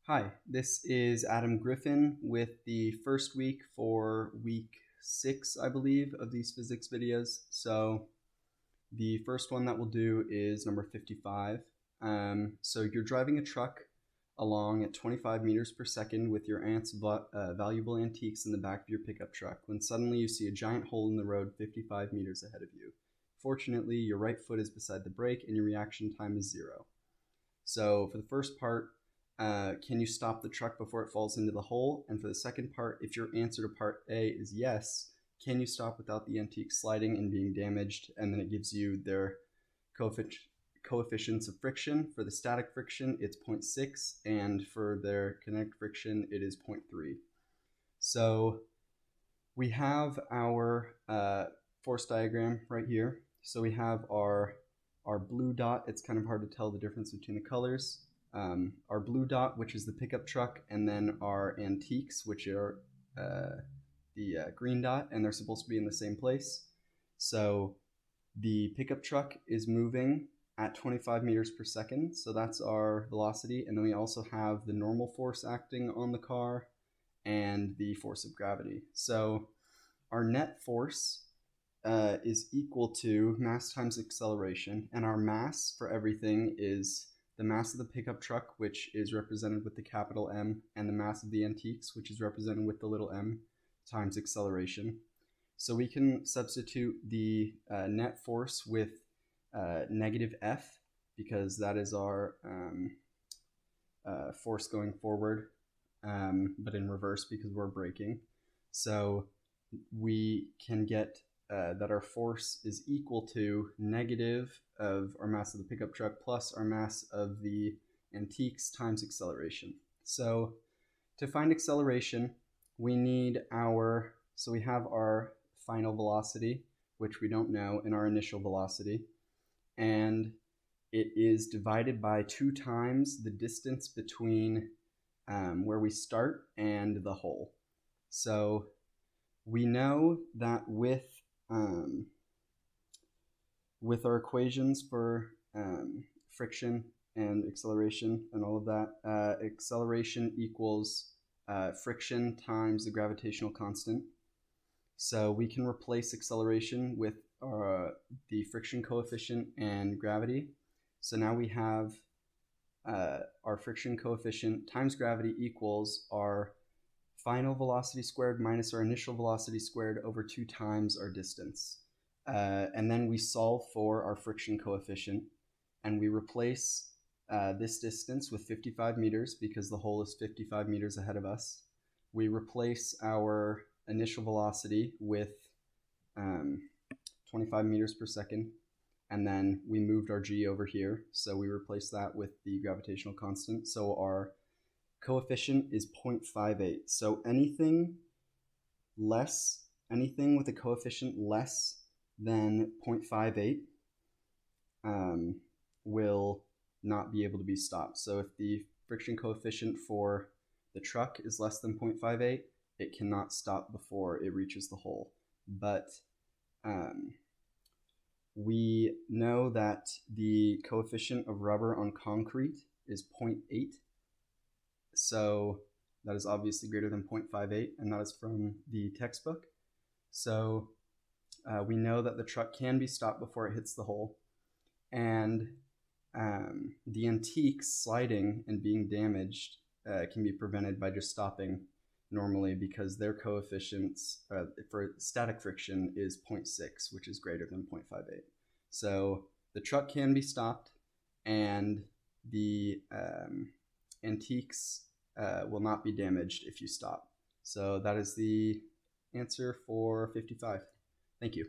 Hi, this is Adam Griffin with the first week for week 6, I believe, of these physics videos. So the first one that we'll do is number 55. So you're driving a truck along at 25 meters per second with your aunt's valuable antiques in the back of your pickup truck when suddenly you see a giant hole in the road 55 meters ahead of you. Fortunately, your right foot is beside the brake and your reaction time is 0. So for the first part, can you stop the truck before it falls into the hole? And for the second part, if your answer to part A is yes, can you stop without the antique sliding and being damaged? And then it gives you their coefficients of friction. For the static friction, it's 0.6, and for their kinetic friction, it is 0.3. So we have our force diagram right here. So we have our blue dot. It's kind of hard to tell the difference between the colors. Our blue dot, which is the pickup truck, and then our antiques, which are the green dot, and they're supposed to be in the same place. So the pickup truck is moving at 25 meters per second, so that's our velocity, and then we also have the normal force acting on the car and the force of gravity. So our net force is equal to mass times acceleration, and our mass for everything is the mass of the pickup truck, which is represented with the capital M, and the mass of the antiques, which is represented with the little m, times acceleration. So we can substitute the net force with negative F, because that is our force going forward, but in reverse because we're braking. So we can get that our force is equal to negative of our mass of the pickup truck plus our mass of the antiques times acceleration. So to find acceleration, we need so we have our final velocity, which we don't know, and our initial velocity. And it is divided by 2 times the distance between where we start and the hole. So we know that with our equations for friction and acceleration and all of that, acceleration equals friction times the gravitational constant. So we can replace acceleration with the friction coefficient and gravity. So now we have our friction coefficient times gravity equals our final velocity squared minus our initial velocity squared over 2 times our distance. And then we solve for our friction coefficient, and we replace this distance with 55 meters because the hole is 55 meters ahead of us. We replace our initial velocity with 25 meters per second, and then we moved our g over here, so we replace that with the gravitational constant. So our coefficient is 0.58. So anything with a coefficient less than 0.58 will not be able to be stopped. So if the friction coefficient for the truck is less than 0.58, it cannot stop before it reaches the hole. But we know that the coefficient of rubber on concrete is 0.8. So that is obviously greater than 0.58, and that is from the textbook. So we know that the truck can be stopped before it hits the hole, and the antiques sliding and being damaged can be prevented by just stopping normally, because their coefficients for static friction is 0.6, which is greater than 0.58. So the truck can be stopped, and the antiques will not be damaged if you stop. So that is the answer for 55. Thank you.